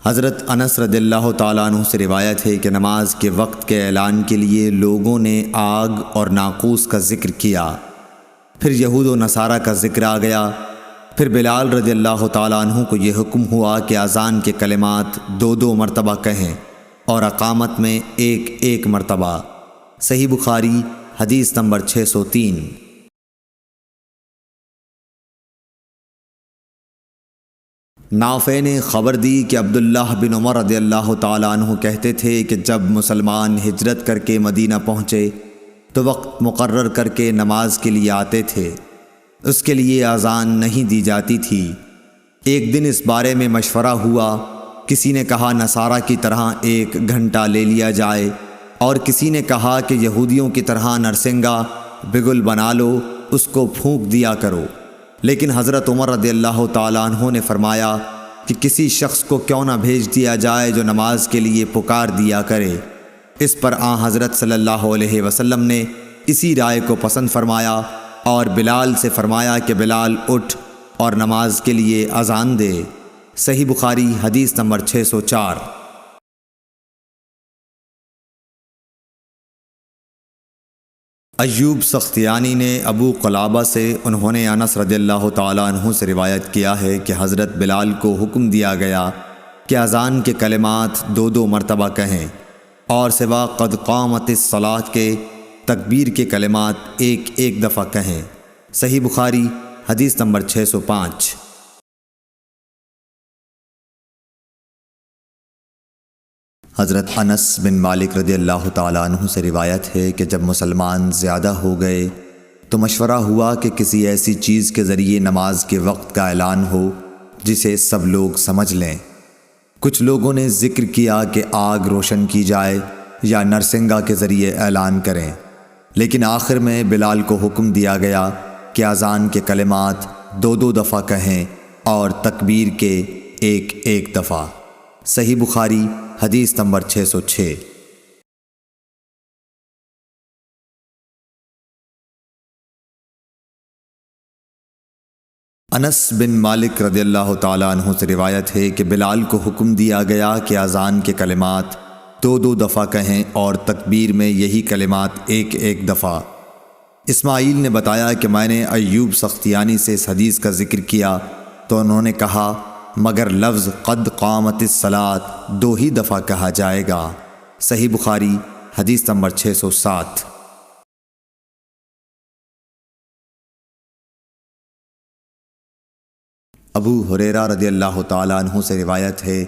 حضرت انس رضی اللہ تعالیٰ عنہ سے روایت ہے کہ نماز کے وقت کے اعلان کے لیے لوگوں نے آگ اور ناقوس کا ذکر کیا، پھر یہود و نصارہ کا ذکر آ گیا، پھر بلال رضی اللہ تعالیٰ عنہ کو یہ حکم ہوا کہ اذان کے کلمات 2 مرتبہ کہیں اور اقامت میں 1 مرتبہ۔ صحیح بخاری حدیث نمبر 603۔ نافع نے خبر دی کہ عبداللہ بن عمر رضی اللہ تعالیٰ عنہ کہتے تھے کہ جب مسلمان ہجرت کر کے مدینہ پہنچے تو وقت مقرر کر کے نماز کے لیے آتے تھے، اس کے لیے اذان نہیں دی جاتی تھی۔ ایک دن اس بارے میں مشورہ ہوا، کسی نے کہا نصارہ کی طرح 1 گھنٹہ لے لیا جائے، اور کسی نے کہا کہ یہودیوں کی طرح نرسنگا بگل بنا لو، اس کو پھونک دیا کرو۔ لیکن حضرت عمر رضی اللہ تعالیٰ عنہ نے فرمایا کہ کسی شخص کو کیوں نہ بھیج دیا جائے جو نماز کے لیے پکار دیا کرے۔ اس پر حضرت صلی اللہ علیہ وسلم نے اسی رائے کو پسند فرمایا اور بلال سے فرمایا کہ بلال اٹھ اور نماز کے لیے اذان دے۔ صحیح بخاری حدیث نمبر 604۔ ایوب سختیانی نے ابو قلابہ سے انہوں نے انس رضی اللہ تعالیٰ عنہ سے روایت کیا ہے کہ حضرت بلال کو حکم دیا گیا کہ اذان کے کلمات 2 مرتبہ کہیں اور سوا قد قامت الصلاۃ کے تکبیر کے کلمات 1 دفعہ کہیں۔ صحیح بخاری حدیث نمبر 605۔ حضرت انس بن مالک رضی اللہ تعالیٰ عنہ سے روایت ہے کہ جب مسلمان زیادہ ہو گئے تو مشورہ ہوا کہ کسی ایسی چیز کے ذریعے نماز کے وقت کا اعلان ہو جسے سب لوگ سمجھ لیں۔ کچھ لوگوں نے ذکر کیا کہ آگ روشن کی جائے یا نرسنگا کے ذریعے اعلان کریں، لیکن آخر میں بلال کو حکم دیا گیا کہ اذان کے کلمات 2 دفعہ کہیں اور تکبیر کے 1 دفعہ۔ صحیح بخاری حدیث نمبر 606۔ انس بن مالک رضی اللہ تعالیٰ عنہ سے روایت ہے کہ بلال کو حکم دیا گیا کہ اذان کے کلمات 2 دفعہ کہیں اور تکبیر میں یہی کلمات 1 دفعہ۔ اسماعیل نے بتایا کہ میں نے ایوب سختیانی سے اس حدیث کا ذکر کیا تو انہوں نے کہا مگر لفظ قد قامت الصلاۃ 2 ہی دفعہ کہا جائے گا۔ صحیح بخاری حدیث نمبر 607۔ ابو ہریرہ رضی اللہ تعالیٰ عنہ سے روایت ہے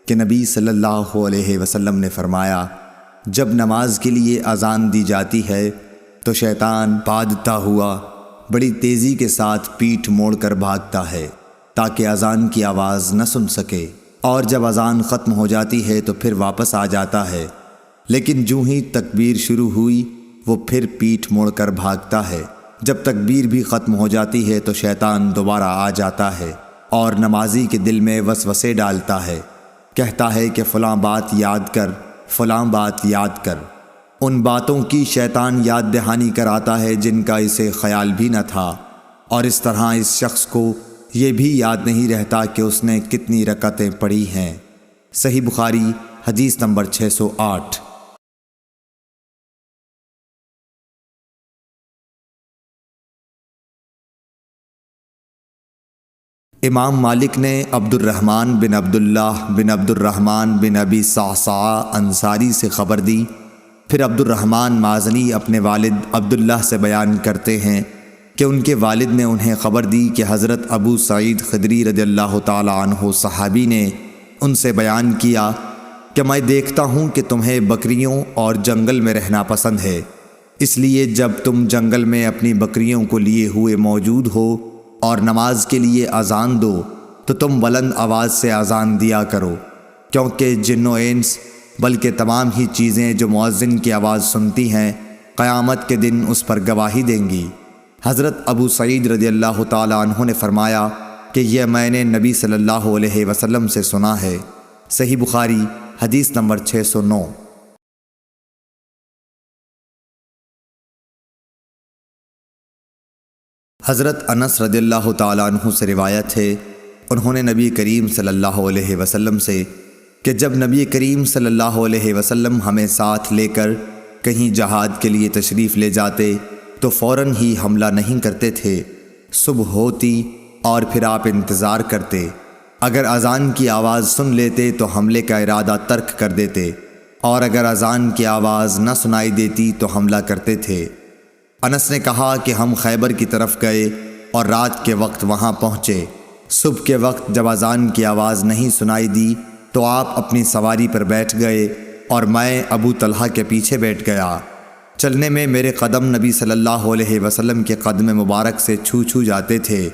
کہ نبی صلی اللہ علیہ وسلم نے فرمایا جب نماز کے لیے اذان دی جاتی ہے تو شیطان پادتا ہوا بڑی تیزی کے ساتھ پیٹھ موڑ کر بھاگتا ہے تاکہ اذان کی آواز نہ سن سکے، اور جب اذان ختم ہو جاتی ہے تو پھر واپس آ جاتا ہے، لیکن جوں ہی تکبیر شروع ہوئی وہ پھر پیٹھ موڑ کر بھاگتا ہے۔ جب تکبیر بھی ختم ہو جاتی ہے تو شیطان دوبارہ آ جاتا ہے اور نمازی کے دل میں وسوسے ڈالتا ہے، کہتا ہے کہ فلاں بات یاد کر، فلاں بات یاد کر۔ ان باتوں کی شیطان یاد دہانی کراتا ہے جن کا اسے خیال بھی نہ تھا، اور اس طرح اس شخص کو یہ بھی یاد نہیں رہتا کہ اس نے کتنی رکعتیں پڑھی ہیں۔ صحیح بخاری حدیث نمبر 608۔ امام مالک نے عبد الرحمن بن عبداللہ بن عبد الرحمن بن ابی صعصعہ انصاری سے خبر دی، پھر عبد الرحمن مازنی اپنے والد عبداللہ سے بیان کرتے ہیں کہ ان کے والد نے انہیں خبر دی کہ حضرت ابو سعید خدری رضی اللہ تعالیٰ عنہ صحابی نے ان سے بیان کیا کہ میں دیکھتا ہوں کہ تمہیں بکریوں اور جنگل میں رہنا پسند ہے، اس لیے جب تم جنگل میں اپنی بکریوں کو لیے ہوئے موجود ہو اور نماز کے لیے اذان دو تو تم بلند آواز سے اذان دیا کرو، کیونکہ جن و انس بلکہ تمام ہی چیزیں جو مؤذن کی آواز سنتی ہیں قیامت کے دن اس پر گواہی دیں گی۔ حضرت ابو سعید رضی اللہ تعالیٰ عنہ نے فرمایا کہ یہ میں نے نبی صلی اللہ علیہ وسلم سے سنا ہے۔ صحیح بخاری حدیث نمبر 609۔ حضرت انس رضی اللہ تعالیٰ عنہ سے روایت ہے، انہوں نے نبی کریم صلی اللہ علیہ وسلم سے کہ جب نبی کریم صلی اللہ علیہ وسلم ہمیں ساتھ لے کر کہیں جہاد کے لیے تشریف لے جاتے تو فوراً ہی حملہ نہیں کرتے تھے۔ صبح ہوتی اور پھر آپ انتظار کرتے، اگر اذان کی آواز سن لیتے تو حملے کا ارادہ ترک کر دیتے، اور اگر اذان کی آواز نہ سنائی دیتی تو حملہ کرتے تھے۔ انس نے کہا کہ ہم خیبر کی طرف گئے اور رات کے وقت وہاں پہنچے۔ صبح کے وقت جب اذان کی آواز نہیں سنائی دی تو آپ اپنی سواری پر بیٹھ گئے اور میں ابو طلحہ کے پیچھے بیٹھ گیا۔ چلنے میں میرے قدم نبی صلی اللہ علیہ وسلم کے قدم مبارک سے چھو چھو جاتے تھے۔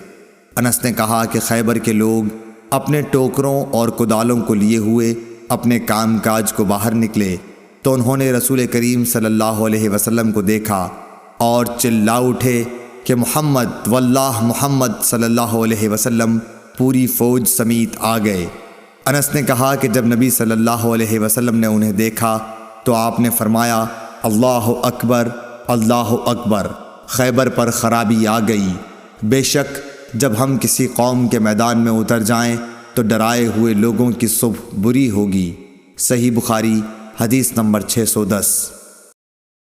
انس نے کہا کہ خیبر کے لوگ اپنے ٹوکروں اور کدالوں کو لیے ہوئے اپنے کام کاج کو باہر نکلے تو انہوں نے رسول کریم صلی اللہ علیہ وسلم کو دیکھا اور چلا اٹھے کہ محمد واللہ محمد صلی اللہ علیہ وسلم پوری فوج سمیت آ گئے۔ انس نے کہا کہ جب نبی صلی اللہ علیہ وسلم نے انہیں دیکھا تو آپ نے فرمایا اللہ اکبر اللہ اکبر، خیبر پر خرابی آ گئی۔ بے شک جب ہم کسی قوم کے میدان میں اتر جائیں تو ڈرائے ہوئے لوگوں کی صبح بری ہوگی۔ صحیح بخاری حدیث نمبر 610۔